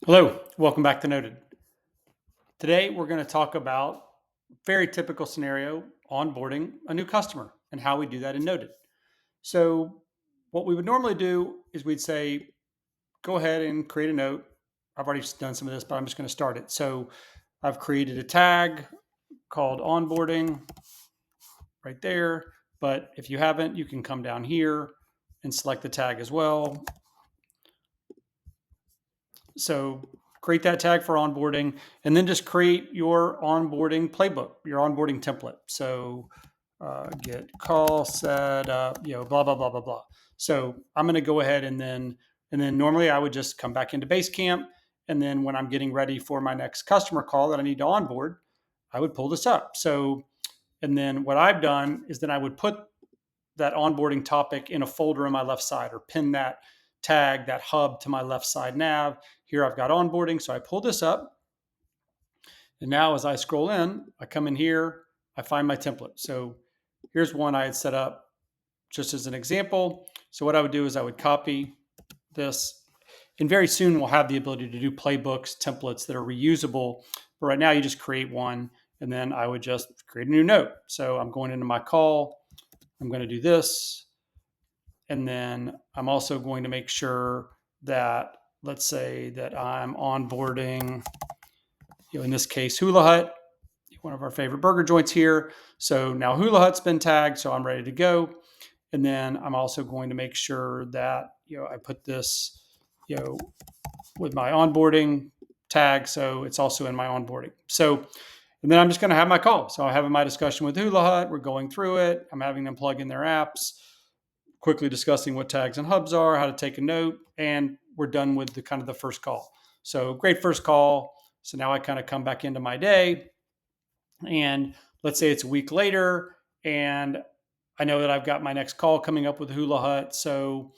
Hello, welcome back to Noted. Today we're going to talk about very typical scenario onboarding a new customer and how we do that in Noted. So, what we would normally do is we'd say, go ahead and create a note. I've already done some of this, but I'm just going to start it. So, I've created a tag called onboarding right there. But if you haven't, you can come down here and select the tag as well. So create that tag for onboarding and then just create your onboarding playbook, your onboarding template. So get call set up, blah, blah, blah, blah, blah. So I'm going to go ahead and then normally I would just come back into Basecamp. And then when I'm getting ready for my next customer call that I need to onboard, I would pull this up. So, and then what I've done is then I would put that onboarding topic in a folder on my left side or pin that tag, that hub to my left side nav. Here I've got onboarding. So I pull this up. And now as I scroll in, I come in here, I find my template. So here's one I had set up just as an example. So what I would do is I would copy this. And very soon we'll have the ability to do playbooks, templates that are reusable. But right now you just create one and then I would just create a new note. So I'm going into my call. I'm going to do this. And then I'm also going to make sure that, let's say that I'm onboarding, in this case, Hula Hut, one of our favorite burger joints here. So now Hula Hut's been tagged, so I'm ready to go. And then I'm also going to make sure that, I put this, with my onboarding tag. So it's also in my onboarding. So, and then I'm just going to have my call. So I'm having my discussion with Hula Hut. We're going through it. I'm having them plug in their apps, quickly discussing what tags and hubs are, how to take a note, and we're done with the kind of the first call. So great first call. So now I kind of come back into my day, and let's say it's a week later, and I know that I've got my next call coming up with Hula Hut. So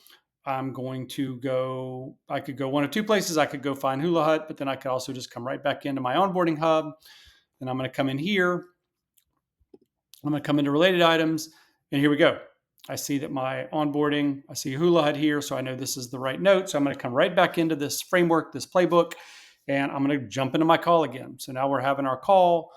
I'm going to go, I could go one of two places. I could go find Hula Hut, but then I could also just come right back into my onboarding hub. And I'm going to come in here. I'm going to come into related items, and here we go. I see that my onboarding, I see Hula Hut here, so I know this is the right note. So I'm going to come right back into this framework, this playbook, and I'm going to jump into my call again. So now we're having our call.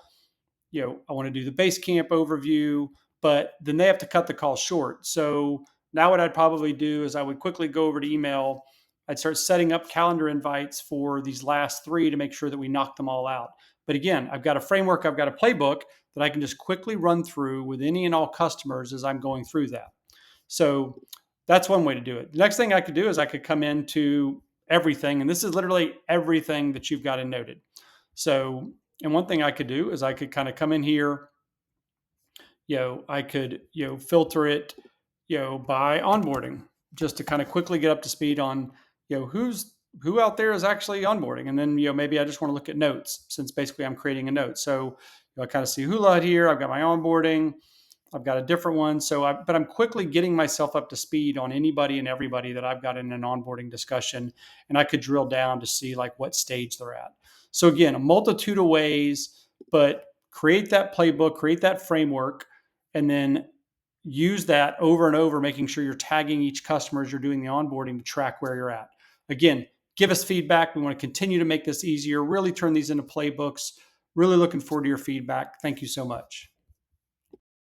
I want to do the Basecamp overview, but then they have to cut the call short. So now what I'd probably do is I would quickly go over to email. I'd start setting up calendar invites for these last three to make sure that we knock them all out. But again, I've got a framework, I've got a playbook that I can just quickly run through with any and all customers as I'm going through that. So that's one way to do it. The next thing I could do is I could come into everything, and this is literally everything that you've got in Noted. So, and one thing I could do is I could kind of come in here, I could, filter it, by onboarding just to kind of quickly get up to speed on, who out there is actually onboarding. And then, maybe I just want to look at notes since basically I'm creating a note. So I kind of see Hula Hut here. I've got my onboarding. I've got a different one. But I'm quickly getting myself up to speed on anybody and everybody that I've got in an onboarding discussion. And I could drill down to see like what stage they're at. So again, a multitude of ways, but create that playbook, create that framework, and then use that over and over, making sure you're tagging each customer as you're doing the onboarding to track where you're at. Again, give us feedback. We want to continue to make this easier, really turn these into playbooks. Really looking forward to your feedback. Thank you so much.